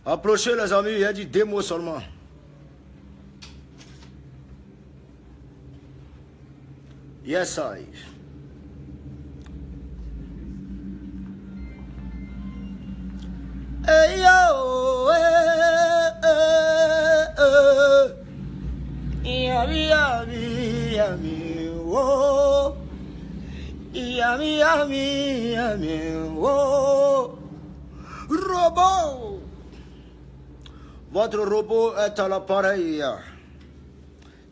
Approchez les amis, il a dit 2 mots seulement. Yes, I. Hey yo, yummy, yummy, yummy, whoa. Yummy, yummy, yummy, whoa. Robot. Votre robot est à l'appareil.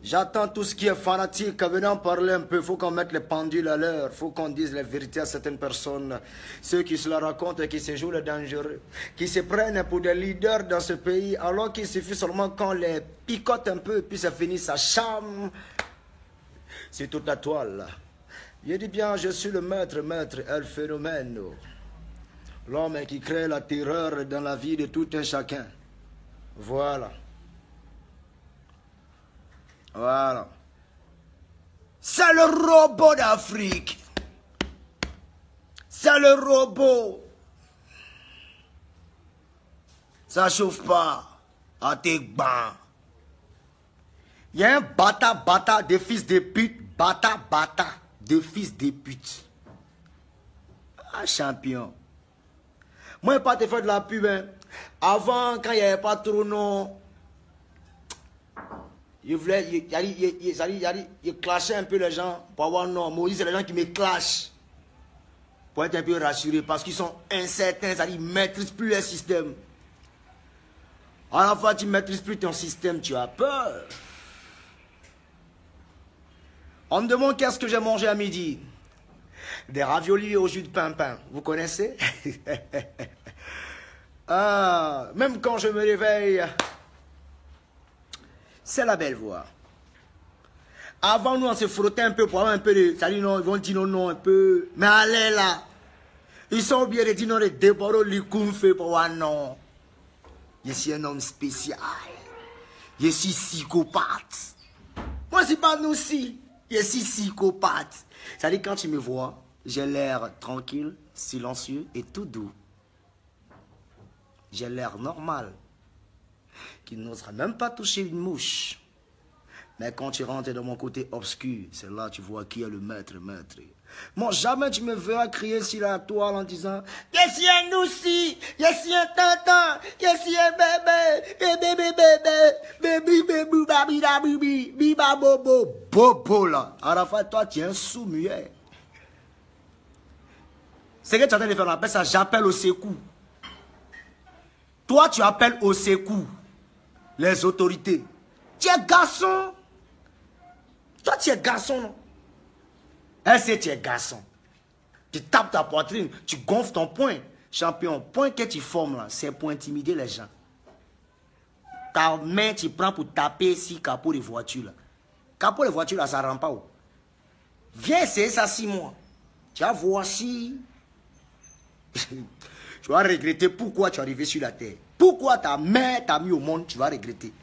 J'attends tout ce qui est fanatique. Venez en parler un peu. Il faut qu'on mette les pendules à l'heure. Il faut qu'on dise la vérité à certaines personnes. Ceux qui se la racontent et qui se jouent les dangereux. Qui se prennent pour des leaders dans ce pays. Alors qu'il suffit seulement qu'on les picote un peu. Et puis ça finit, ça chame. C'est toute la toile. Je dis bien, je suis le maître, el phénomène. L'homme qui crée la terreur dans la vie de tout un chacun. Voilà. Voilà. C'est le robot d'Afrique. C'est le robot. Ça chauffe pas. À tes bancs. Il y a un bata de fils de pute. Bata de fils de pute. Ah, champion. Moi, je ne vais pas te faire de la pub. Hein. Avant, quand il n'y avait pas trop non. Il clashait un peu les gens pour avoir non. Moïse, c'est les gens qui me clashent. Pour être un peu rassurés. Parce qu'ils sont incertains. C'est-à-dire qu'ils ne maîtrisent plus le système. À la fois, tu ne maîtrises plus ton système. Tu as peur. On me demande qu'est-ce que j'ai mangé à midi. Des raviolis au jus de pimpin. Vous connaissez? Ah, même quand je me réveille, c'est la belle voix. Avant, nous, on se frottait un peu pour avoir un peu de... Ça dit non, ils vont dire non, non, un peu. Mais allez là. Ils sont obligés de dire non, les débords, les fait pour voir non. Je suis un homme spécial. Je suis psychopathe. Moi, c'est pas nous si. Je suis psychopathe. Ça dit quand tu me vois, j'ai l'air tranquille, silencieux et tout doux. J'ai l'air normal. Qui n'osera même pas toucher une mouche. Mais quand tu rentres dans mon côté obscur, c'est là que tu vois qui est le maître. Moi, jamais tu me verras crier sur la toile en disant « Je suis un noussi, je suis un tonton, je suis un bébé, biba bobo, bobo là. » Arafat, toi, tu es un sous-muet. C'est que tu es en train de faire, on appelle ça « j'appelle au secours ». Toi, tu appelles au secours les autorités. Tu es garçon. Toi, tu es garçon, non? Est-ce que tu es garçon? Tu tapes ta poitrine, tu gonfles ton poing. Champion, point que tu formes là, c'est pour intimider les gens. Ta main, tu prends pour taper si capot de voiture là. Capot de voiture là, ça ne rend pas où. Viens essayer ça 6 mois. Tu vas voir si... Tu vas regretter pourquoi tu es arrivé sur la terre. Pourquoi ta mère t'a mis au monde, tu vas regretter.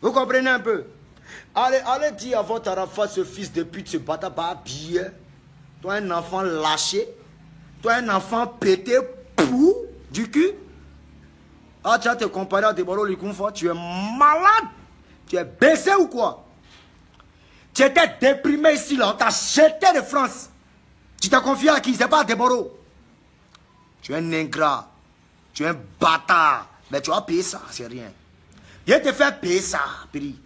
Vous comprenez un peu? Allez dire à votre Arafat, ce fils de pute, ce bâtard pas habillé. Toi un enfant lâché. Toi un enfant pété pou du cul. Ah, tu vas te comparer à Deboro Likunfa. Tu es malade. Tu es baissé ou quoi? Tu étais déprimé ici, là. On t'a jeté de France. Tu t'es confié à qui? C'est pas à Deboro. Tu es un ingrat. Tu es un bâtard. Mais tu vas payer ça, c'est rien. Je te fais payer ça, Péri.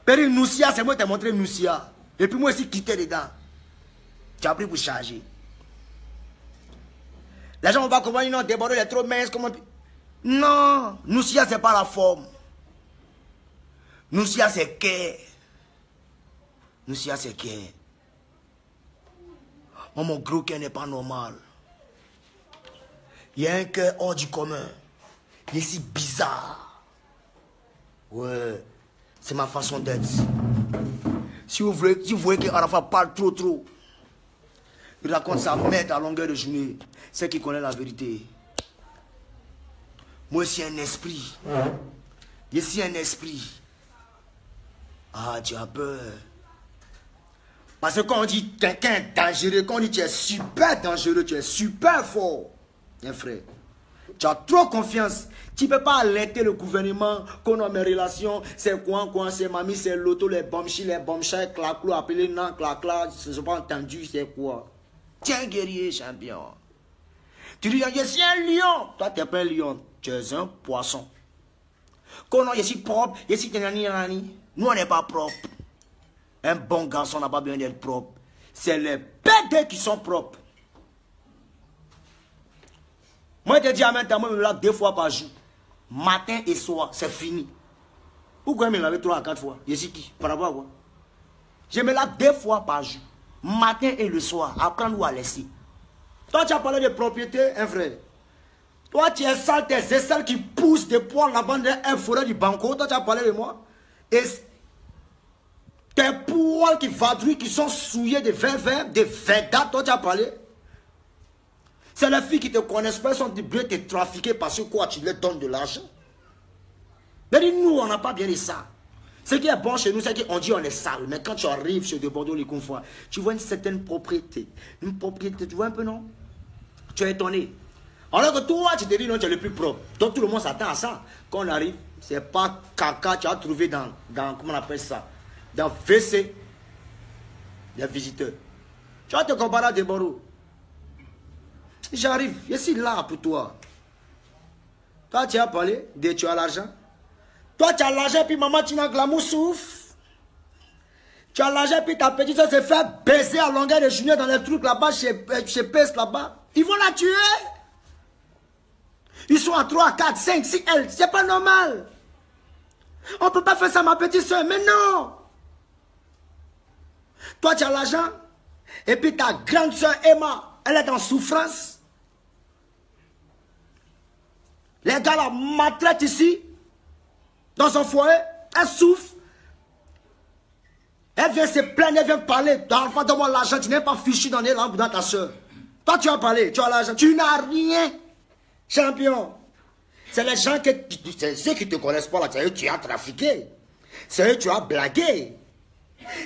Péri, Noussia, c'est moi qui t'ai montré Noussia. Et puis moi aussi, quitté dedans. Tu as pris pour charger. Les gens vont pas comprendre, non, Débordé, il est trop mince. Comment... Non, Noussia, c'est pas la forme. Noussia, c'est qu'est. Noussia, c'est qu'est. Moi, mon gros cœur n'est pas normal. Il y a un cœur hors du commun. Il est si bizarre. Ouais, c'est ma façon d'être. Si vous voyez qu'Arafat parle trop, il raconte sa merde à longueur de journée, c'est qu'il connaît la vérité. Moi, je suis un esprit. Je suis un esprit. Ah, tu as peur. Parce que quand on dit quelqu'un dangereux, quand on dit tu es super dangereux, tu es super fort. Mon frère. Tu as trop confiance. Tu ne peux pas alerter le gouvernement qu'on a mes relations. C'est quoi, c'est mamie, c'est l'auto, les bomchis, claclou, appelé non, clacla. Ils ne sont pas entendus, c'est quoi. Tiens, guerrier, champion. Tu dis, je suis un lion. Toi, tu n'es pas un lion. Tu es un poisson. Quand je suis propre, je suis nani. Nous, on n'est pas propre. Un bon garçon n'a pas besoin d'être propre. C'est les bêtes qui sont propres. Moi, je te dis, moi, je me lave 2 fois par jour. Matin et soir, c'est fini. Pourquoi je me lave 3 à 4 fois? Je suis qui? Par rapport à quoi? Je me lave 2 fois par jour. Matin et le soir. Apprends-nous à laisser. Toi, tu as parlé de propriété, un frère. Toi, tu es sale, tes aisselles qui poussent des poils là-bas dans un forêt du banco. Toi, tu as parlé de moi. Et tes poils qui vadrouillent, qui sont souillés de vin, de Veda. Toi, tu as parlé. C'est les filles qui ne te connaissent pas, elles sont obligées de te trafiquer parce que quoi, tu leur donnes de l'argent. Mais nous, on n'a pas bien de ça. Ce qui est bon chez nous, c'est qu'on dit on est sale. Mais quand tu arrives chez de Bordeaux, les confrères, tu vois une certaine propriété. Une propriété, tu vois un peu, non? Tu es étonné. Alors que toi, tu te dis non, tu es le plus propre. Donc tout le monde s'attend à ça. Quand on arrive, ce n'est pas caca, tu as trouvé dans, comment on appelle ça? Dans WC, des visiteurs. Tu vas te comparer à des Bordeaux. J'arrive, je suis là pour toi. Toi, tu as parlé, tu as l'argent. Toi, tu as l'argent, puis maman, tu n'as glamour souffle. Tu as l'argent, puis ta petite soeur se fait baiser à longueur de journée dans les trucs là-bas, chez PES là-bas. Ils vont la tuer. Ils sont à 3, 4, 5, 6, elle. C'est pas normal. On ne peut pas faire ça, ma petite soeur, mais non. Toi, tu as l'argent, et puis ta grande soeur Emma, elle est en souffrance. Les gars la maltraitent ici, dans son foyer, elle souffre. Elle vient se plaindre, elle vient parler. Donne-moi l'argent, tu n'es pas fichu dans les lampes dans ta soeur. Toi, tu as parlé, tu as l'argent, tu n'as rien. Champion. C'est les gens c'est ceux qui ne te connaissent pas là, c'est eux qui ont trafiqué. C'est eux qui ont blagué.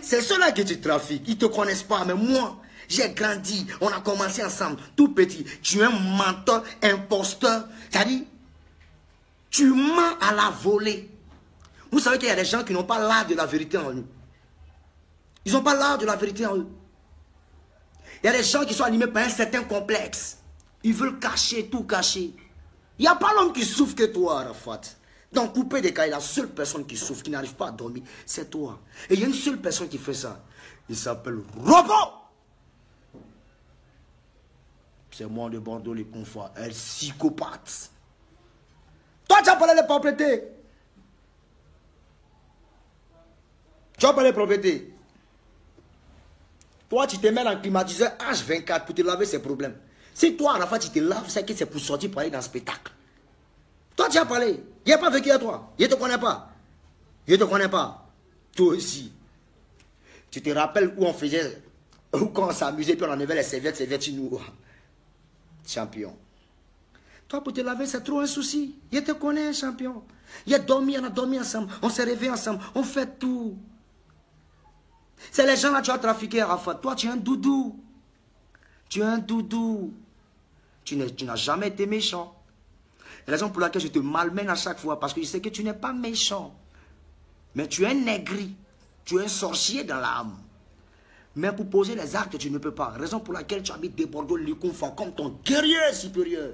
C'est ceux-là que tu trafiques, ils ne te connaissent pas, mais moi, j'ai grandi, on a commencé ensemble, tout petit. Tu es un menteur, imposteur, c'est-à-dire, tu mens à la volée. Vous savez qu'il y a des gens qui n'ont pas l'art de la vérité en eux. Ils n'ont pas l'art de la vérité en eux. Il y a des gens qui sont animés par un certain complexe. Ils veulent cacher, tout cacher. Il n'y a pas l'homme qui souffre que toi, Arafat. Dans Coupé des cas, la seule personne qui souffre, qui n'arrive pas à dormir, c'est toi. Et il y a une seule personne qui fait ça. Il s'appelle Robot. C'est moi de Bordeaux, les confrères. Elle est psychopathe. Toi, tu as parlé de propriété. Tu as parlé de propriété. Toi, tu te mets dans le climatiseur H24 pour te laver ses problèmes. Si toi, à la fois, tu te laves, c'est que c'est pour sortir pour aller dans le spectacle. Toi, tu as parlé. Il n'a pas vécu à toi. Il ne te connaît pas. Il ne te connaît pas. Toi aussi. Tu te rappelles où on faisait, où quand on s'amusait, puis on enlevait les serviettes chez nous. Champion. Toi, pour te laver, c'est trop un souci. Il te connaît, champion. Il a dormi, on a dormi ensemble. On s'est réveillé ensemble. On fait tout. C'est les gens là tu as trafiqué, Arafat. Toi, tu es un doudou. Tu es un doudou. Tu n'as jamais été méchant. La raison pour laquelle je te malmène à chaque fois, parce que je sais que tu n'es pas méchant. Mais tu es un négri. Tu es un sorcier dans l'âme. Mais pour poser les actes, tu ne peux pas. Raison pour laquelle tu habites des Bordeaux, les confins, comme ton guerrier supérieur.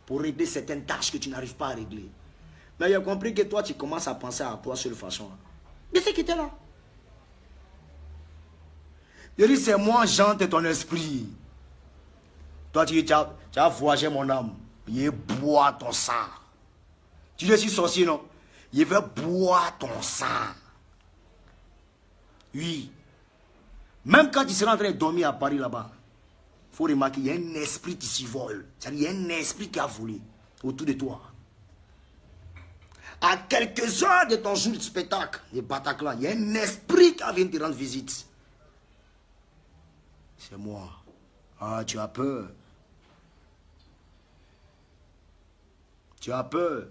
Pour régler certaines tâches que tu n'arrives pas à régler. Mais il a compris que toi, tu commences à penser à toi sur le façon. Mais c'est qui était là. Je dis, c'est moi, Jean, de ton esprit. Toi, tu as voyagé mon âme. Il boit ton sang. Tu dis, je suis sorcier, non? Il veut boire ton sang. Oui. Même quand tu seras en train de dormir à Paris là-bas, il faut remarquer, il y a un esprit qui s'y vole. C'est-à-dire, il y a un esprit qui a volé autour de toi. À quelques heures de ton jour de spectacle, de Bataclan, il y a un esprit qui vient te rendre visite. C'est moi. Ah, tu as peur. Tu as peur.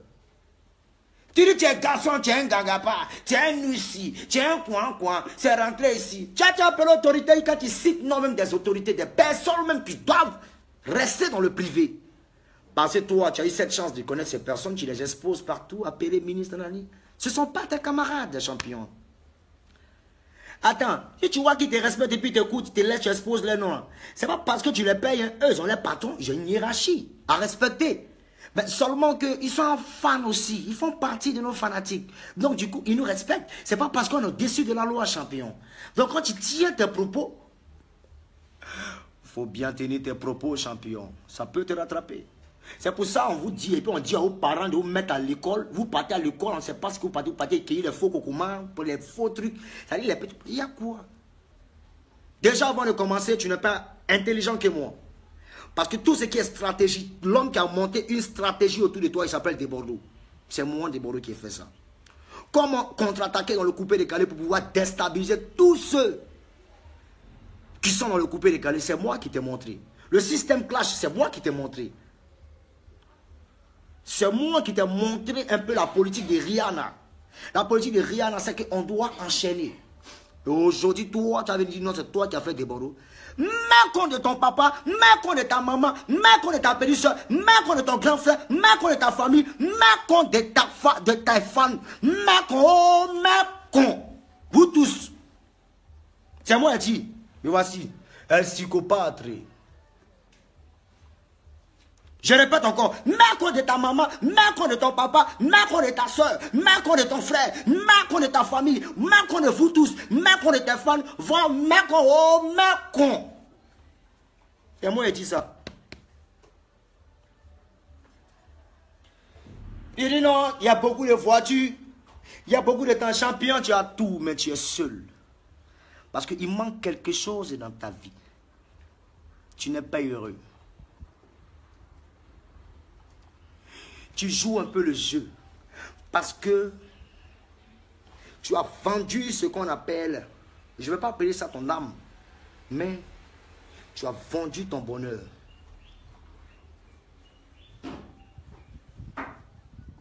Tu dis, tu es garçon, tu es un gangapa, tu es un ici, tu es un coin, c'est rentré ici. Tu as appelé l'autorité quand tu cites non même des autorités, des personnes même qui doivent Restez dans le privé. Parce que toi, tu as eu cette chance de connaître ces personnes, tu les exposes partout, appelés ministres de la ligne. Ce ne sont pas tes camarades, des champions. Attends, si tu vois qu'ils te respectent et puis t'écoutent, tu te laissent, tu exposes les noms. C'est pas parce que tu les payes, hein. Eux, ils ont les patrons, ils ont une hiérarchie à respecter. Mais seulement qu'ils sont fans aussi, ils font partie de nos fanatiques. Donc du coup, ils nous respectent. C'est pas parce qu'on est déçu de la loi, champion. Donc quand tu tiens tes propos, il faut bien tenir tes propos, champion. Ça peut te rattraper. C'est pour ça qu'on vous dit, et puis on dit à vos parents de vous mettre à l'école. Vous partez à l'école, on ne sait pas ce que vous partez cueillir les faux cocomans, pour les faux trucs. Ça dit les petits. Il y a quoi? Déjà avant de commencer, tu n'es pas intelligent que moi. Parce que tout ce qui est stratégie, l'homme qui a monté une stratégie autour de toi, il s'appelle Desbordeaux. C'est moi, Desbordeaux, qui a fait ça. Comment contre-attaquer dans le coupé-décalé pour pouvoir déstabiliser tous ceux qui sont dans le coupé-décalé? C'est moi qui t'ai montré. Le système clash, c'est moi qui t'ai montré. C'est moi qui t'ai montré un peu la politique de Rihanna. La politique de Rihanna, c'est qu'on doit enchaîner. Et aujourd'hui, toi, tu avais dit non, c'est toi qui as fait des bordeaux. Mets compte de ton papa, mets compte de ta maman, mets compte de ta petite soeur, mets compte de ton grand frère, mets compte de ta famille, mets compte de ta femme, mets compte. Vous tous. C'est moi qui dis. Mais voici, un psychopathe. Je répète encore, mets compte de ta maman, mets compte de ton papa, mets compte de ta soeur, mets compte de ton frère, mets compte de ta famille, mets compte de vous tous, mets compte de tes fans, va, mets compte, oh, mets compte. C'est moi qui dis ça. Il dit non, il y a beaucoup de voitures, il y a beaucoup de temps champion, tu as tout, mais tu es seul. Parce qu'il manque quelque chose dans ta vie. Tu n'es pas heureux. Tu joues un peu le jeu parce que tu as vendu ce qu'on appelle, je ne vais pas appeler ça ton âme, mais tu as vendu ton bonheur.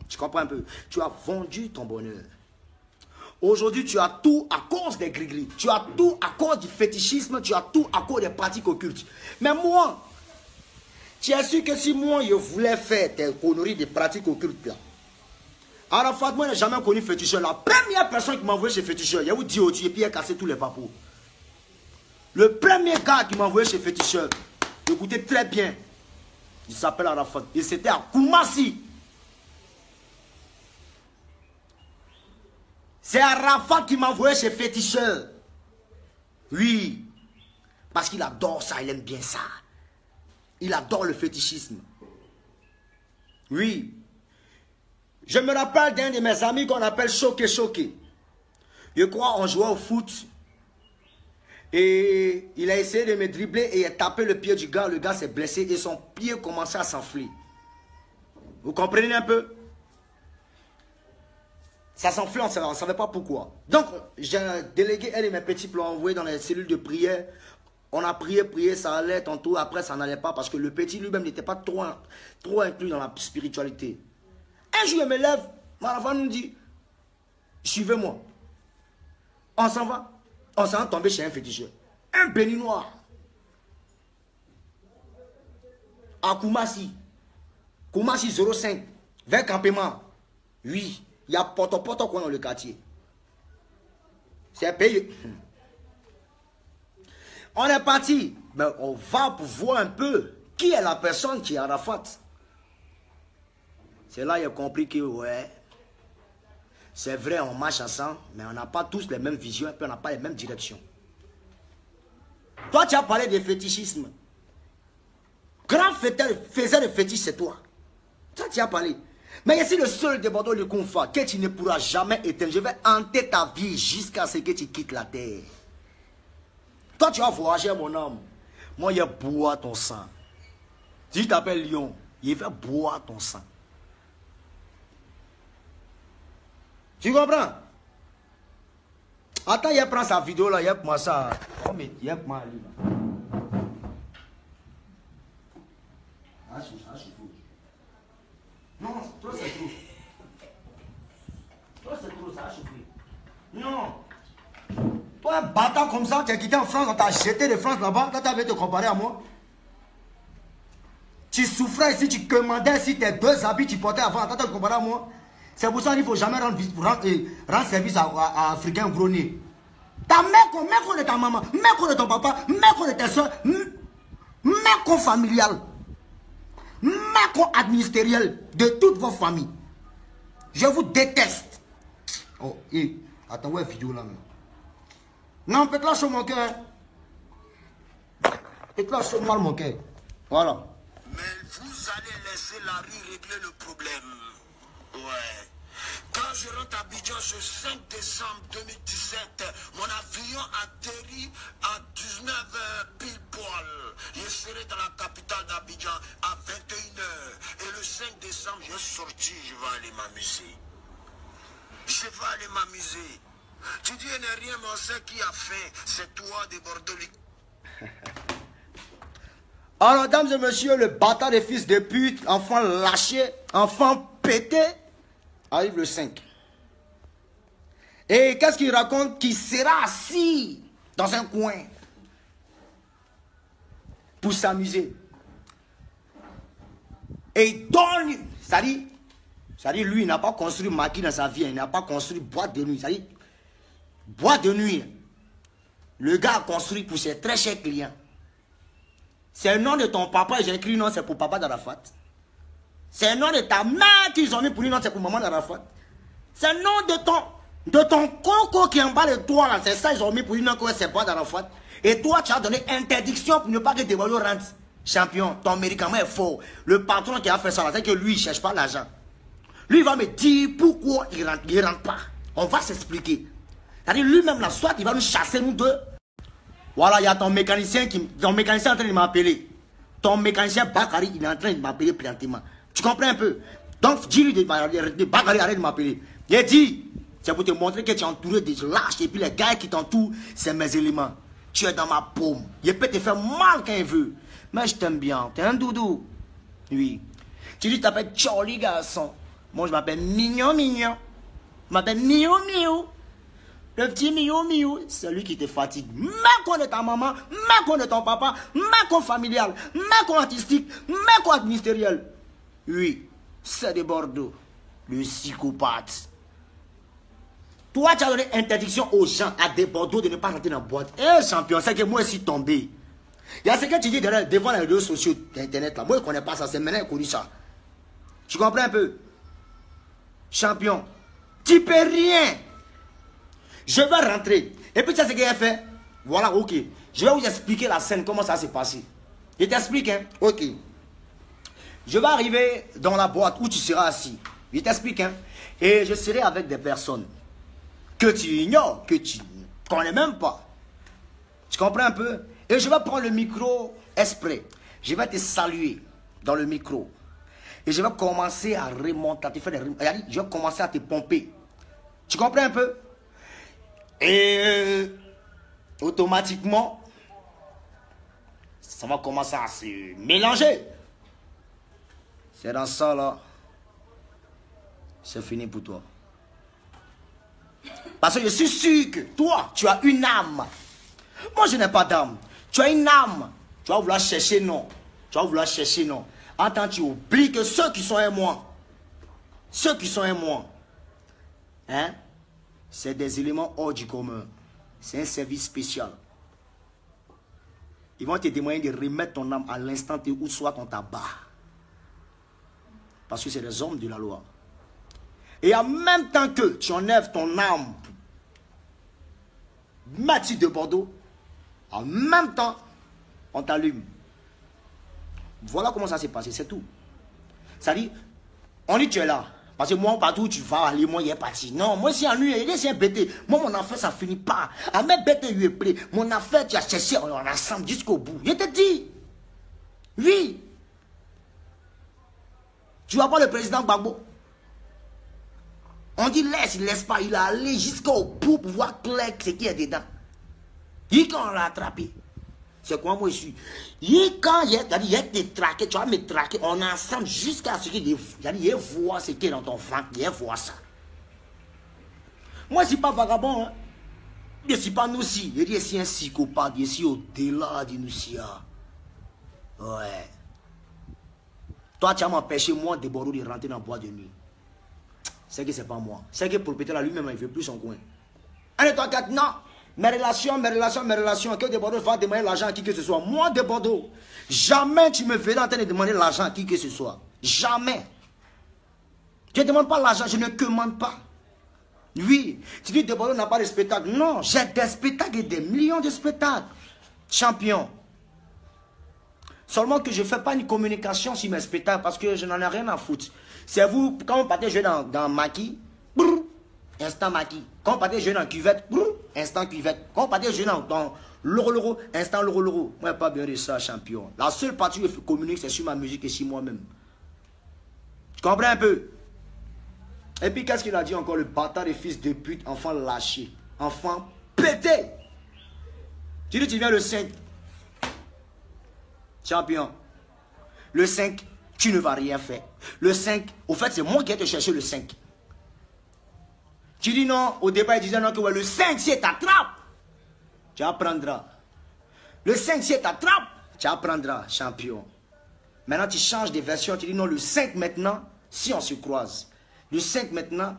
Tu comprends un peu? Tu as vendu ton bonheur. Aujourd'hui, tu as tout à cause des gris-gris. Tu as tout à cause du fétichisme. Tu as tout à cause des pratiques occultes. Mais moi, tu es sûr que si moi, je voulais faire tes conneries des pratiques occultes là, Arafat, moi, je n'ai jamais connu féticheur. La première personne qui m'a envoyé chez féticheur, il a dit au Dieu et puis il a cassé tous les papous. Le premier gars qui m'a envoyé chez féticheur, écoutez très bien, il s'appelle Arafat. Et c'était à Koumassi. C'est Arafat qui m'a envoyé chez féticheur. Oui. Parce qu'il adore ça, il aime bien ça. Il adore le fétichisme. Oui. Je me rappelle d'un de mes amis qu'on appelle Choqué Choqué. Je crois on jouait au foot. Et il a essayé de me dribbler et il a tapé le pied du gars. Le gars s'est blessé et son pied commençait à s'enfler. Vous comprenez un peu? Ça s'enflait, on ne savait pas pourquoi. Donc, j'ai délégué un de mes petits plans envoyés dans les cellules de prière. On a prié, ça allait tantôt, après ça n'allait pas parce que le petit lui-même n'était pas trop inclus dans la spiritualité. Un jour, je me lève, ma femme nous dit, suivez-moi. On s'en va. On s'en va tomber chez un féticheur. Un béninois. À Koumassi. Koumassi 05. Vers campement. Oui. Il y a poto quoi dans le quartier. C'est un pays. On est parti. Mais on va pour voir un peu qui est la personne qui est Arafat. C'est là qu'il a compris que, ouais, c'est vrai, on marche ensemble, mais on n'a pas tous les mêmes visions et puis on n'a pas les mêmes directions. Toi, tu as parlé de fétichisme. Grand faiseur de fétiche, c'est toi. Toi, tu as parlé. Mais ici, le seul débordeur de confort que tu ne pourras jamais éteindre. Je vais hanter ta vie jusqu'à ce que tu quittes la terre. Toi, tu vas voyager, mon homme. Moi, il vais boire ton sang. Si je t'appelle Lion, il va boire ton sang. Tu comprends? Attends, il prend sa vidéo là, il prend ça. Oh, mais il prend lui là. Non, toi c'est trop. Toi c'est trop, ça a chauffé. Non. Toi, un bâtard comme ça, tu as quitté en France, on t'a jeté de France là-bas, toi tu avais te comparer à moi. Tu souffrais ici, tu commandais ici tes 2 habits, tu portais avant. Attends, tu comprends à moi? C'est pour ça qu'il ne faut jamais rendre service à Africain gros nez. Ta mère, mère de ta maman, mère de ton papa, mère de tes soeurs, mère familiale, mère administérielle de toutes vos familles. Je vous déteste. Oh, et attends, ouais, vidéo là. Non, peut-être là, sur mon cœur. Peut-être là, sur moi, mon cœur. Voilà. Mais vous allez laisser la rue régler le problème. Ouais. Quand je rentre à Abidjan ce 5 décembre 2017, mon avion atterrit à 19h pile poil. Je serai dans la capitale d'Abidjan à 21h. Et le 5 décembre, je suis sorti, je vais aller m'amuser. Je vais aller m'amuser. Tu dis, il n'est rien, mais on sait qui a fait. C'est toi de Bordeaux. Alors, mesdames et messieurs, le bâtard des fils de pute, enfant lâché, enfant pété, arrive le 5. Et qu'est-ce qu'il raconte? Qu'il sera assis dans un coin pour s'amuser. Et il donne, c'est-à-dire lui, il n'a pas construit maquis dans sa vie, il n'a pas construit boîte de nuit. C'est-à-dire, boîte de nuit, le gars a construit pour ses très chers clients. C'est le nom de ton papa, j'ai écrit non, c'est pour papa d'Arafat. C'est le nom de ta mère qu'ils ont mis pour lui, non, c'est pour maman d'Arafat. C'est le nom de ton coco qui est en bas de toi, là, c'est ça, ils ont mis pour lui, non, c'est pas d'Arafat. Et toi, tu as donné interdiction pour ne pas que Dewayo rentre. Champion, ton médicament est faux. Le patron qui a fait ça, c'est que lui, il ne cherche pas l'argent. Lui, il va me dire pourquoi il ne rentre pas. On va s'expliquer. C'est-à-dire, lui-même, là, soit il va nous chasser, nous deux. Voilà, il y a ton mécanicien est en train de m'appeler. Ton mécanicien Bakary, il est en train de m'appeler présentement. Tu comprends un peu? Donc, dis-lui de Bakary, arrête de m'appeler. Il dit, c'est pour te montrer que tu es entouré de lâches. Et puis les gars qui t'entourent, c'est mes éléments. Tu es dans ma paume. Il peut te faire mal quand il veut. Mais je t'aime bien. Tu es un doudou. Oui. Tu dis, tu t'appelles Charlie garçon. Moi, je m'appelle Mignon Mignon. Je m'appelle Miou Miou. Le petit Miou Miou, c'est lui qui te fatigue. Même qu'on est ta maman, même qu'on est ton papa, même qu'on familial, même qu'on artistique, même qu'on administériel. Oui, c'est de Bordeaux. Le psychopathe. Toi, tu as donné interdiction aux gens à des Bordeaux de ne pas rentrer dans la boîte. Eh, champion, c'est que moi, je suis tombé. Il y a ce que tu dis devant les réseaux sociaux d'internet là. Moi, je ne connais pas ça, c'est maintenant que je connais ça. Tu comprends un peu? Champion, tu peux rien. Je vais rentrer. Et puis, tu sais ce qu'il a fait? Voilà, ok. Je vais vous expliquer la scène, comment ça s'est passé. Je t'explique, hein? Ok. Je vais arriver dans la boîte où tu seras assis. Je t'explique, hein? Et je serai avec des personnes que tu ignores, que tu ne connais même pas. Tu comprends un peu? Et je vais prendre le micro exprès. Je vais te saluer dans le micro. Et je vais commencer à remonter, à te faire des remontées. Je vais commencer à te pomper. Tu comprends un peu? Et automatiquement, ça va commencer à se mélanger. C'est dans ça là, c'est fini pour toi. Parce que je suis sûr que toi, tu as une âme. Moi, je n'ai pas d'âme. Tu as une âme. Tu vas vouloir chercher non. Tu vas vouloir chercher non. Attends, tu oublies que ceux qui sont un moi, hein, c'est des éléments hors du commun. C'est un service spécial. Ils vont te demander de remettre ton âme à l'instant où soit on t'abat. Parce que c'est des hommes de la loi. Et en même temps que tu enlèves ton âme, Mathieu de Bordeaux, en même temps, on t'allume. Voilà comment ça s'est passé, c'est tout. C'est-à-dire, on dit tu es là. Parce que moi, partout où tu vas aller, moi, il est parti. Non, moi, si en lui, il est un bêté. Moi, mon affaire, ça finit pas. À mes bêtes, il est prêt. Mon affaire, tu as cherché, on est ensemble jusqu'au bout. Je te dis. Oui. Tu vois pas le président Gbagbo? On dit laisse, il laisse pas. Il est allé jusqu'au bout pour voir clair ce qui est dedans. Et quand on l'a attrapé, c'est quoi moi je suis? Et quand il a été traqué, tu vas me traquer, on est ensemble jusqu'à ce qu'il voit ce qui est dans ton ventre, il voit ça. Moi je ne suis pas vagabond, hein. Je ne suis pas nous si. Je suis un psychopathe, je suis au-delà de nous si. Ouais. Toi, tu as m'empêché, moi, de Bordeaux, de rentrer dans le bois de nuit. C'est que c'est pas moi. C'est que le propriétaire lui-même, il ne veut plus son coin. 1, 2, 3, 4, non. Mes relations. Que de Bordeaux va demander l'argent à qui que ce soit. Moi, de Bordeaux, jamais tu me verras en train de demander l'argent à qui que ce soit. Jamais. Je ne demande pas l'argent, je ne commande pas. Oui, tu dis de Bordeaux n'a pas de spectacle. Non, j'ai des spectacles et des millions de spectacles. Champion. Seulement que je ne fais pas une communication sur mes spectacles parce que je n'en ai rien à foutre. C'est vous, quand vous partez jouer dans Maquis, brrr, instant Maquis. Quand vous partez jouer dans Cuvette, brrr, instant Cuvette. Quand vous partez jouer dans Loro, instant Loro. Moi, pas bien de ça, champion. La seule partie où je communique, c'est sur ma musique et sur moi-même. Tu comprends un peu? Et puis, qu'est-ce qu'il a dit encore, le bâtard de fils de pute, enfant lâché, enfant pété. Tu dis, tu viens le 5. Champion. Le 5, tu ne vas rien faire. Le 5, au fait, c'est moi qui ai te chercher le 5. Tu dis non, au départ, il disait non, que ouais, le 5, si t'attrape, tu apprendras. Le 5, si t'attrape, tu apprendras, champion. Maintenant, tu changes de version, tu dis non, le 5 maintenant, si on se croise. Le 5 maintenant,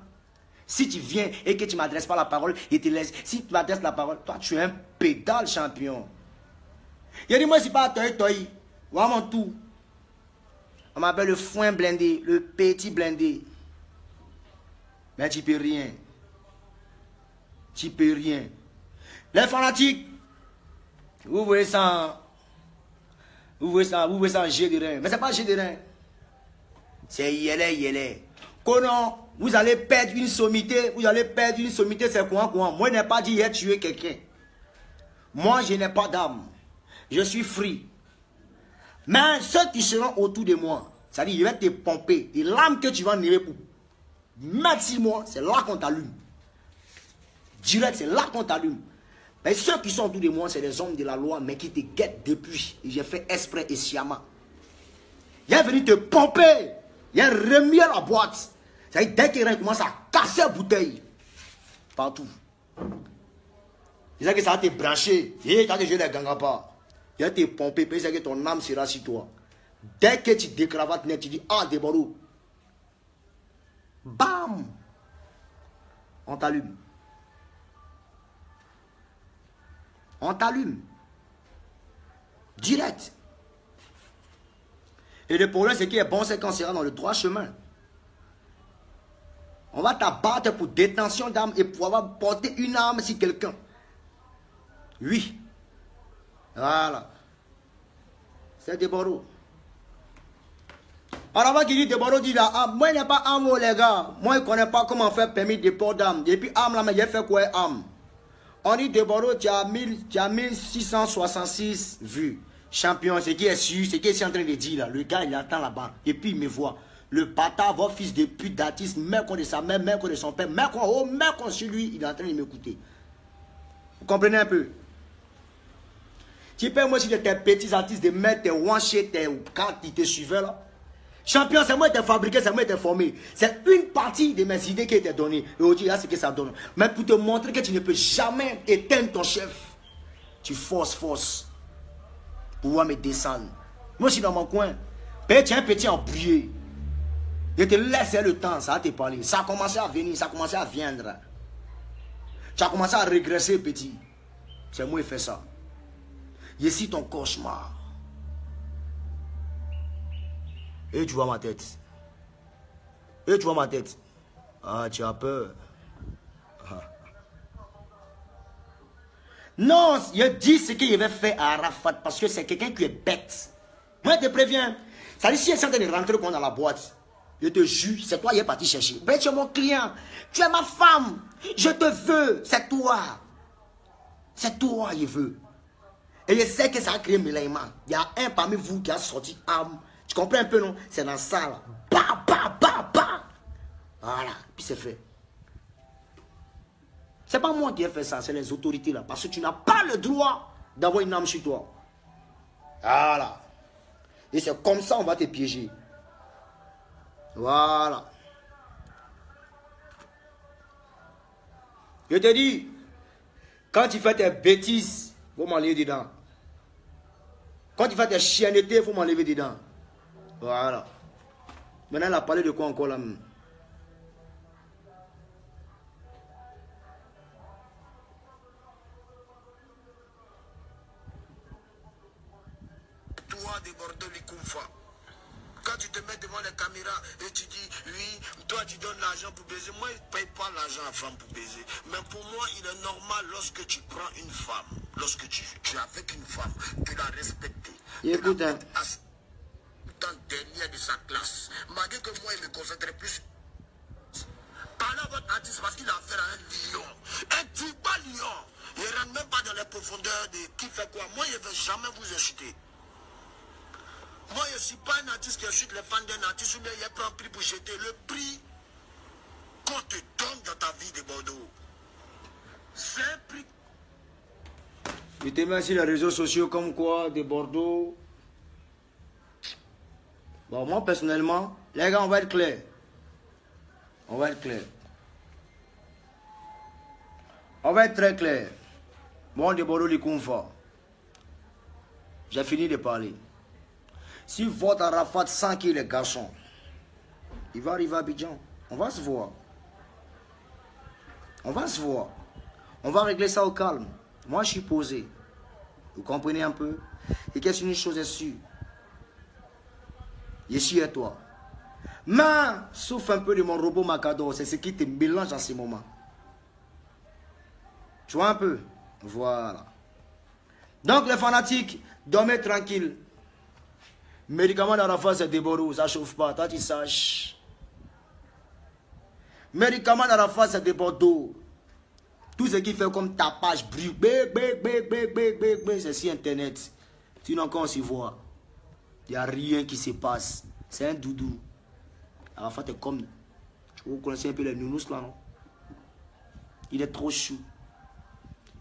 si tu viens et que tu ne m'adresses pas la parole, et te laisse, si tu m'adresses la parole, toi, tu es un pédale, champion. Il dit, moi, c'est pas toi. Voilà mon tout. On m'appelle le foin blindé, le petit blindé. Mais tu peux rien. Tu peux rien. Les fanatiques, vous voyez ça. Vous voyez ça en jet de rein. Mais ce n'est pas jet de rein. C'est yélé. Comment vous allez perdre une sommité. C'est quoi? Moi, je n'ai pas dit hier tuer quelqu'un. Moi, je n'ai pas d'âme. Je suis free. Mais ceux qui seront autour de moi, c'est-à-dire, ils vont te pomper. Et l'âme que tu vas enlever pour mettre 6 mois, c'est là qu'on t'allume. Direct, c'est là qu'on t'allume. Mais ceux qui sont autour de moi, c'est des hommes de la loi, mais qui te guettent depuis. J'ai fait exprès et sciemment. Il est venu te pomper. Il a remis à la boîte. C'est-à-dire, dès qu'il commence à casser la bouteille, partout. C'est ça que ça va te brancher. Et quand tu joues les gangapas, il va te pomper, puis c'est que ton âme sera sur toi. Dès que tu décravates net, tu dis, ah, Deborah. Bam! On t'allume. On t'allume. Direct. Et le problème, c'est qu'il est bon, c'est qu'on sera dans le droit chemin. On va t'abattre pour détention d'armes et pour avoir porté une arme sur quelqu'un. Oui. Voilà. C'est Deborah. Alors avant qu'il dit Deborah dit là, ah, moi il n'y a pas arme les gars. Moi je ne connais pas comment faire permis de port d'armes. Et puis arme là, mais il a fait quoi arme? On dit Deborah, tu as 1666 vues. Champion, ce qui est sûr, ce qui est en train de dire là. Le gars il attend là-bas. Et puis il me voit. Le bâtard, votre fils de pute d'artiste, mère contre sa mère, mère contre son père, mère contre sur lui, il est en train de m'écouter. Vous comprenez un peu? Tu peux moi si tes petits artistes de mettre tes one-shit, quand ils te suivaient là. Champion, c'est moi qui t'ai fabriqué, c'est moi qui t'ai formé. C'est une partie de mes idées qui a été donnée. Et aujourd'hui, là, c'est ce que ça donne. Mais pour te montrer que tu ne peux jamais éteindre ton chef, tu forces pour pouvoir me descendre. Moi, je suis dans mon coin. Tu es un petit embrouillé. Je te laisse le temps, ça va te parler. Ça a commencé à venir, ça a commencé à viendre. Tu as commencé à régresser, petit. C'est moi qui fais ça. Je suis ton cauchemar. Et tu vois ma tête. Ah, tu as peur. Ah. Non, il dit ce qu'il avait fait à Arafat parce que c'est quelqu'un qui est bête. Moi, je te préviens. Ça dit, si elle est en train de rentrer dans la boîte, je te jure, c'est toi qui es parti chercher. Ben, tu es mon client. Tu es ma femme. Je te veux. C'est toi. C'est toi, je veux. Et je sais que ça a créé mélaïment. Il y a un parmi vous qui a sorti arme. Tu comprends un peu, non? C'est dans ça, là. Bah. Voilà. Puis c'est fait. C'est pas moi qui ai fait ça, c'est les autorités, là. Parce que tu n'as pas le droit d'avoir une arme chez toi. Voilà. Et c'est comme ça on va te piéger. Voilà. Je te dis, quand tu fais tes bêtises, il faut m'enlever dedans. Quand tu fais tes chiennetés, il faut m'enlever dedans. Voilà. Maintenant, elle a parlé de quoi encore là? Toi, de Bordeaux, les Koumfa. Quand tu te mets devant les caméras et tu dis, oui, toi tu donnes l'argent pour baiser. Moi, je ne paye pas l'argent à femme pour baiser. Mais pour moi, il est normal lorsque tu prends une femme, lorsque tu es avec une femme, tu la respectes. Écoute, hein. Tant dernière de sa classe. Malgré que moi, il me concentrait plus. Parlez à votre artiste parce qu'il a affaire à un lion. Un tuba lion. Il ne rentre même pas dans les profondeurs de qui fait quoi. Moi, je ne vais jamais vous acheter. Moi, je ne suis pas un artiste qui achète les fans d'un artiste ou bien il prend un prix pour jeter. Le prix qu'on te donne dans ta vie de Bordeaux, c'est un prix. Je te mets sur les réseaux sociaux comme quoi, de Bordeaux. Bon, moi, personnellement, les gars, on va être clair. On va être clair. On va être très clair. Moi, de Bordeaux, les confort. J'ai fini de parler. Si votre Arafat sent qu'il est garçon, il va arriver à Abidjan. On va se voir. On va se voir. On va régler ça au calme. Moi, je suis posé. Vous comprenez un peu? Et qu'est-ce qu'une chose est sûre? Je suis à toi. Mais, souffle un peu de mon robot Macador. C'est ce qui te mélange en ce moment. Tu vois un peu? Voilà. Donc, les fanatiques, dormez tranquille. Médicaments d'Arafat, c'est des Bordeaux, ça ne chauffe pas, toi tu saches. Médicaments d'Arafat, c'est des Bordeaux. Tout ce qui fait comme tapage, bruit, c'est sur Internet. Sinon, quand on s'y voit, il n'y a rien qui se passe. C'est un doudou. Arafat est comme. Vous connaissez un peu les nounous là, non? Il est trop chou.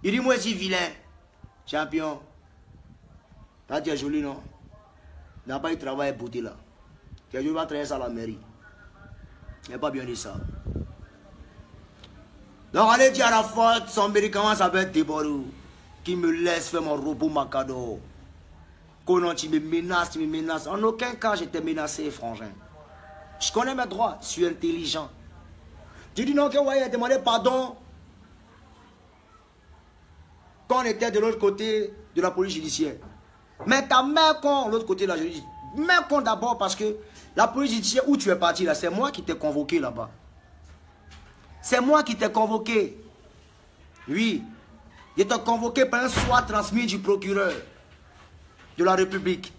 Il dit, moi, je suis vilain. Champion. Là, tu es joli, non? Il n'a pas eu de travail à beauté là. Quelqu'un va travailler ça à la mairie. Il n'a pas bien dit ça. Donc allez dire à la faute, son médicament s'appelle Déborou. Qui me laisse faire mon robot Macador. Quand tu me menaces. En aucun cas je t'ai menacé, frangin. Je connais mes droits, je suis intelligent. Tu dis non que ouais, il a demandé pardon. Quand on était de l'autre côté de la police judiciaire. Mais ta mère con, l'autre côté là, je dis, mère con d'abord parce que la police judiciaire où tu es parti là, c'est moi qui t'ai convoqué là-bas. C'est moi qui t'ai convoqué. Oui. Je t'ai convoqué par un soin transmis du procureur de la République.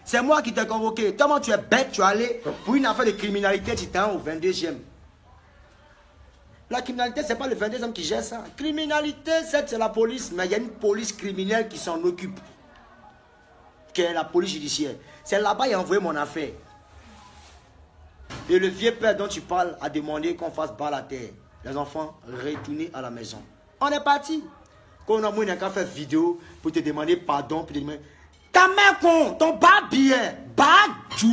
C'est moi qui t'ai convoqué. Tellement tu es bête, tu es allé pour une affaire de criminalité, tu t'es au 22e. La criminalité, ce n'est pas le 22e qui gère ça. Criminalité, c'est la police. Mais il y a une police criminelle qui s'en occupe. Qui est la police judiciaire. C'est là-bas qu'il a envoyé mon affaire. Et le vieux père dont tu parles a demandé qu'on fasse balle à terre. Les enfants, retournez à la maison. On est parti. Quand on a moins qu'à faire vidéo pour te demander pardon, pour te demander... Ta mère con, ton bas bien, bas du.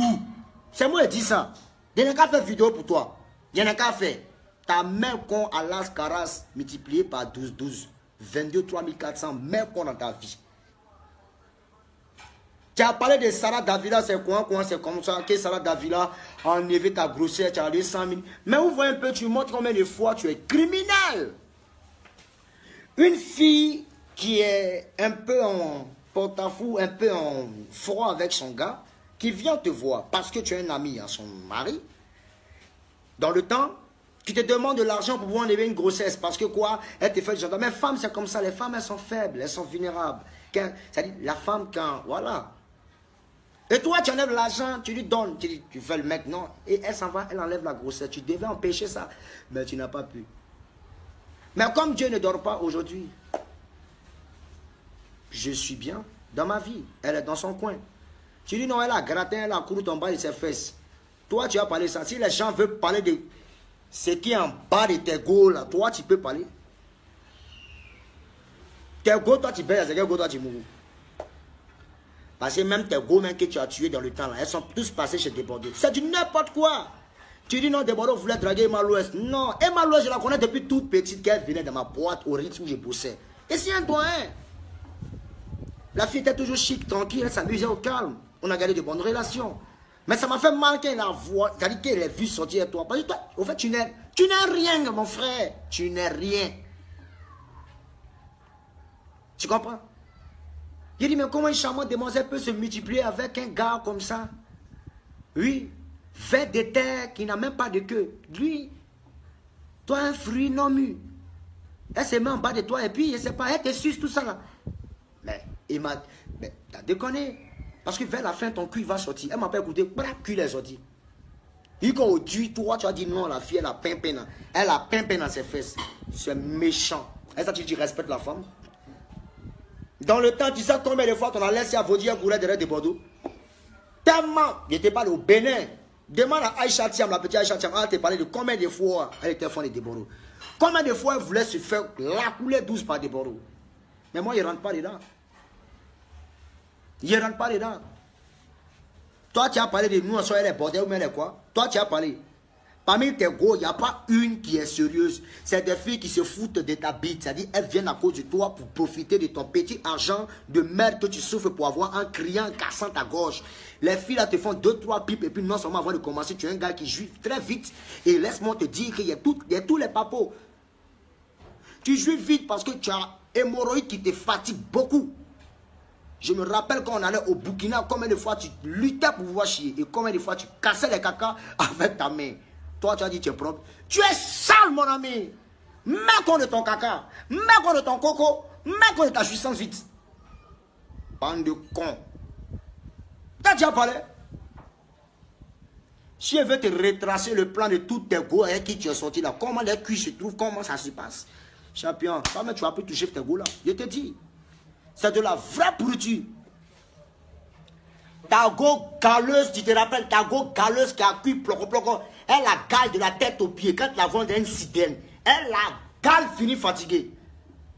C'est moi qui dis ça. Il n'y a qu'à faire vidéo pour toi. Il n'y a qu'à faire. Ta main con à l'as caras multiplié par 12, 22 3400, main con dans ta vie. Tu as parlé de Sarah Davila, c'est quoi, c'est comme ça, que Sarah Davila a enlevé ta grossesse, tu as donné 100 000. Mais vous voyez un peu, tu montres combien de fois tu es criminel. Une fille qui est un peu en porte-à-faux, un peu en froid avec son gars, qui vient te voir parce que tu es un ami à son mari, dans le temps, qui te demande de l'argent pour pouvoir enlever une grossesse. Parce que quoi? Elle te fait le gendarme. Mais les femmes, c'est comme ça. Les femmes, elles sont faibles. Elles sont vulnérables. C'est-à-dire, la femme, quand... Voilà. Et toi, tu enlèves l'argent, tu lui donnes. Tu fais le mec, non. Et elle s'en va, elle enlève la grossesse. Tu devais empêcher ça. Mais tu n'as pas pu. Mais comme Dieu ne dort pas aujourd'hui, je suis bien dans ma vie. Elle est dans son coin. Tu dis non, elle a gratté, elle a couru en bas de ses fesses. Toi, tu as parlé ça. Si les gens veulent parler de... Ce qui est en bas de tes go là, toi tu peux parler. Tes go, toi tu payes, c'est quel go, toi tu mourras. Parce que même tes go même que tu as tués dans le temps là, elles sont tous passées chez Desbordeaux. C'est du n'importe quoi. Tu dis non, Desbordeaux voulait draguer Emma l'Ouest. Non, Emma l'Ouest, je la connais depuis toute petite qu'elle venait dans ma boîte au rythme où je bossais. Et c'est un doyen. La fille était toujours chic, tranquille, elle s'amusait au calme. On a gardé de bonnes relations. Mais ça m'a fait mal qu'elle la voix, c'est-à-dire qu'elle ait vu sortir toi. Parce que toi, au fait, tu n'es rien, mon frère. Tu n'es rien. Tu comprends? J'ai dit, mais comment une charmante demoiselle peut se multiplier avec un gars comme ça? Oui, fait des terres qui n'a même pas de queue. Lui, toi, un fruit non mûr. Elle se met en bas de toi et puis, je ne sais pas, elle te suce tout ça là. Mais, il m'a... Mais, t'as déconné. Parce que vers la fin, ton cul va sortir. Elle m'a pas écouté, le cul est sorti. Il quand au-dessus, toi, tu as dit non, la fille, elle a pimpé. Elle a pimpé dans ses fesses. C'est méchant. Est-ce que tu respectes la femme? Dans le temps, tu sais combien de fois qu'on a laissé à Vaudier courir derrière des Bordeaux? Tellement, il n'était pas au Bénin. Demande à Aïcha Thiam, la petite Aïcha Thiam, elle t'a parlé de combien de fois elle était fan de Bordeaux. Combien de fois elle voulait se faire la couler douce par des Bordeaux. Mais moi, il ne rentre pas dedans. Il ne rentre pas dedans. Toi, tu as parlé de nous, soit elle est bordel ou elle est quoi? Toi, tu as parlé. Parmi tes gros, il n'y a pas une qui est sérieuse. C'est des filles qui se foutent de ta bite. C'est-à-dire, elles viennent à cause de toi pour profiter de ton petit argent de merde que tu souffres pour avoir en criant, en cassant ta gorge. Les filles là te font 2-3 pipes et puis non seulement avant de commencer, tu es un gars qui jouit très vite. Et laisse-moi te dire qu'il y a tous les papos. Tu jouis vite parce que tu as hémorroïde qui te fatigue beaucoup. Je me rappelle quand on allait au Burkina, combien de fois tu luttais pour pouvoir chier et combien de fois tu cassais les caca avec ta main. Toi, tu as dit tu es propre. Tu es sale, mon ami. Mets compte de ton caca. Mets compte de ton coco. Mets compte de ta jouissance vite. Bande de cons. T'as déjà parlé? Si elle veut te retracer le plan de tous tes go avec qui tu es sorti là, comment les cuits se trouvent, comment ça se passe? Champion, tu vas plus toucher tes go là. Je te dis. C'est de la vraie pourriture. Ta go galeuse, tu te rappelles, ta go galeuse qui a cuit ploco. Elle a gale de la tête aux pieds. Quand la vend une sidène, elle a gale fini fatiguée.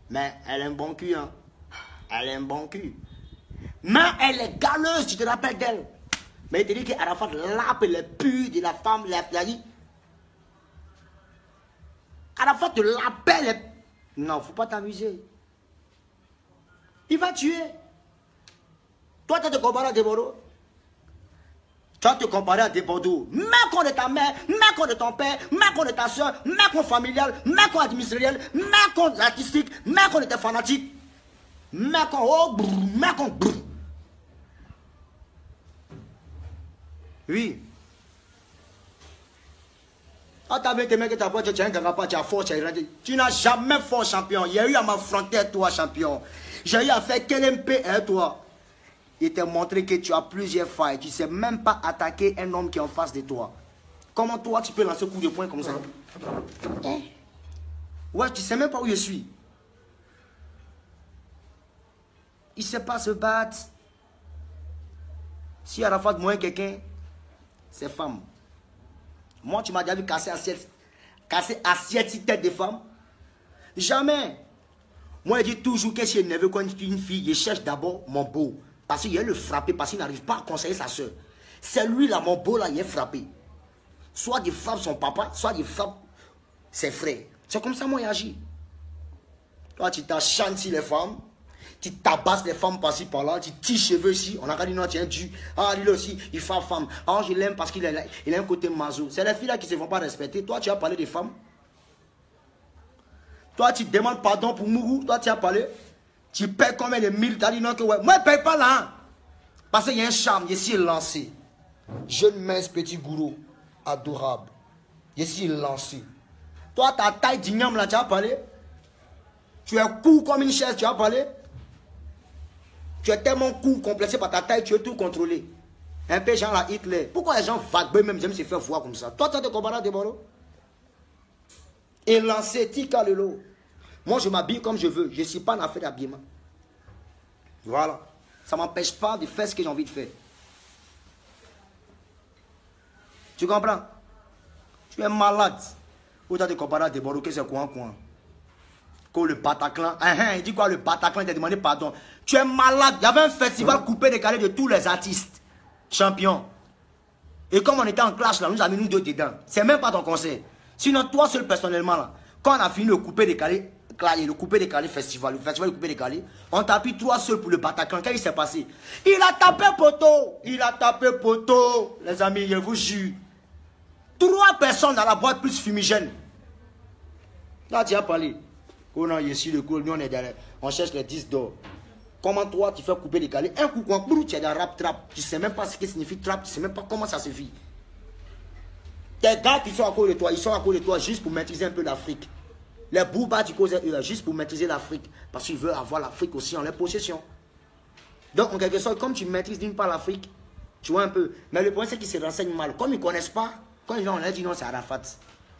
Mais elle a un bon cul, hein. Elle a un bon cul. Mais elle est galeuse, tu te rappelles d'elle. Mais il te dit qu'Arafat lape les pus de la femme, la dit. Arafat te l'appelle. Non, faut pas t'amuser. Il va tuer. Toi, tu te compares à des Bordeaux. Tu vas te comparer à des Bordeaux. Mets compte de ta mère, mets compte de ton père, mets compte de ta soeur, mets compte familial, mets compte administratif, mets compte artistique, mets compte de tes fanatiques. Mets compte, oh, brrr, mets compte, brrr. Oui. Ah, t'as vu tes mecs que t'as pas, tu as un gars, tu as force, tu n'as jamais fort champion. Il y a eu à m'affronter toi, champion. J'ai eu à faire quel MP, toi. Il t'a montré que tu as plusieurs failles. Tu ne sais même pas attaquer un homme qui est en face de toi. Comment toi, tu peux lancer un coup de poing comme ça? Ouais, tu ne sais même pas où je suis. Il ne sait pas se battre. Si Arafat moins quelqu'un, c'est femme. Moi, tu m'as déjà vu casser assiette tête de femme. Jamais. Moi, je dis toujours que si je ne veux qu'une fille, je cherche d'abord mon beau. Parce qu'il est le frappé, parce qu'il n'arrive pas à conseiller sa soeur. C'est lui là, mon beau là, il est frappé. Soit il frappe son papa, soit il frappe ses frères. C'est comme ça moi j'agis. Toi, tu t'achantes sur les femmes, tu tabasses les femmes par-ci par-là, tu tires cheveux ici, on a dit non, tiens, tu. Ah, lui aussi, il fait femme. Ah, je l'aime parce qu'il a un côté maso. C'est les filles là qui ne se font pas respecter. Toi, tu as parlé des femmes. Toi, tu demandes pardon pour Mourou. Toi, tu as parlé. Tu payes combien de mille? Tu as dit non que ouais. Moi, je ne paye pas là. Hein. Parce qu'il y a un charme. Je suis lancé. Jeune mince petit gourou. Adorable. Je suis lancé. Toi, ta taille d'igname là, tu as parlé. Tu es court comme une chaise, tu as parlé. Tu es tellement court, complexé par ta taille, tu veux tout contrôler. Un peu genre la Hitler. Pourquoi les gens vagues même j'aiment se faire voir comme ça? Toi, tu as te comparer à des bords. Et lancer, tika le lot. Moi, je m'habille comme je veux. Je ne suis pas en affaire d'habillement. Voilà. Ça ne m'empêche pas de faire ce que j'ai envie de faire. Tu comprends? Tu es malade. Ou tu as te comparer à des bords, que c'est quoi? Que le Bataclan. Il dit quoi le Bataclan? Il t'a demandé pardon. Tu es malade. Il y avait un festival coupé décalé de tous les artistes. Champions. Et comme on était en clash là, nous avons mis nous deux dedans. C'est même pas ton conseil. Sinon, toi seul personnellement là, quand on a fini le coupé décalé, le coupé-décalé festival, le festival du coupé-décalé. On t'a pris 3 seuls pour le Bataclan. Qu'est-ce qui s'est passé? Il a tapé poteau. Il a tapé poteau. Les amis, je vous jure. 3 personnes dans la boîte plus fumigène. Là, tu as parlé. On a ici le coup, nous on est derrière. On cherche les 10 d'or. Comment toi tu fais couper décalé? Un coup, quand tu es dans rap trap, tu ne sais même pas ce que signifie trap, tu ne sais même pas comment ça se vit. Tes gars qui sont à cause de toi, ils sont à cause de toi juste pour maîtriser un peu l'Afrique. Les boubas du cause juste pour maîtriser l'Afrique. Parce qu'ils veulent avoir l'Afrique aussi en leur possession. Donc en quelque sorte, comme tu maîtrises d'une part l'Afrique, tu vois un peu. Mais le point c'est qu'ils se renseignent mal. Comme ils ne connaissent pas, quand ils vont on leur dit non c'est Arafat.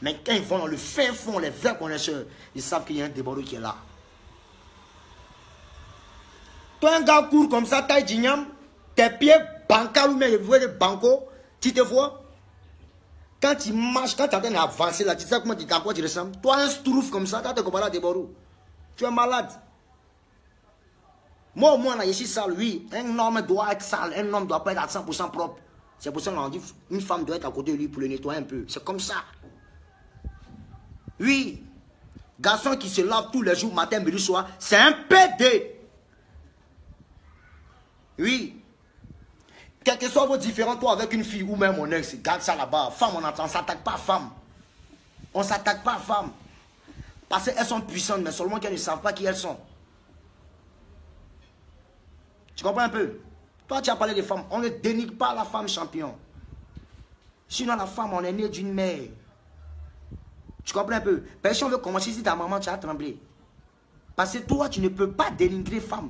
Mais quand ils vont dans le fin fond, les vrais connaisseurs, ils savent qu'il y a un débordeur qui est là. Toi un gars court comme ça, taille d'igname, tes pieds bancals ou même les voies de banco, tu te vois? Quand tu marches, quand tu es en train d'avancer là, tu sais comment à quoi tu ressembles? Toi, un strouf comme ça, tu te compares à des borous. Tu es malade. Moi, au moins, là, je suis sale, oui. Un homme doit être sale, un homme ne doit pas être à 100% propre. C'est pour ça qu'on dit une femme doit être à côté de lui pour le nettoyer un peu. C'est comme ça. Oui. Garçon qui se lave tous les jours, matin, midi, soir, c'est un PD. Oui. Quel que soit vos différends, toi avec une fille ou même mon ex, garde ça là-bas. Femme, on ne s'attaque pas à femme. On ne s'attaque pas à femme. Parce qu'elles sont puissantes, mais seulement qu'elles ne savent pas qui elles sont. Tu comprends un peu? Toi, tu as parlé des femmes. On ne dénigre pas la femme champion. Sinon, la femme, on est né d'une mère. Tu comprends un peu? Personne ne veut commencer si ta maman, tu as tremblé. Parce que toi, tu ne peux pas dénigrer femme.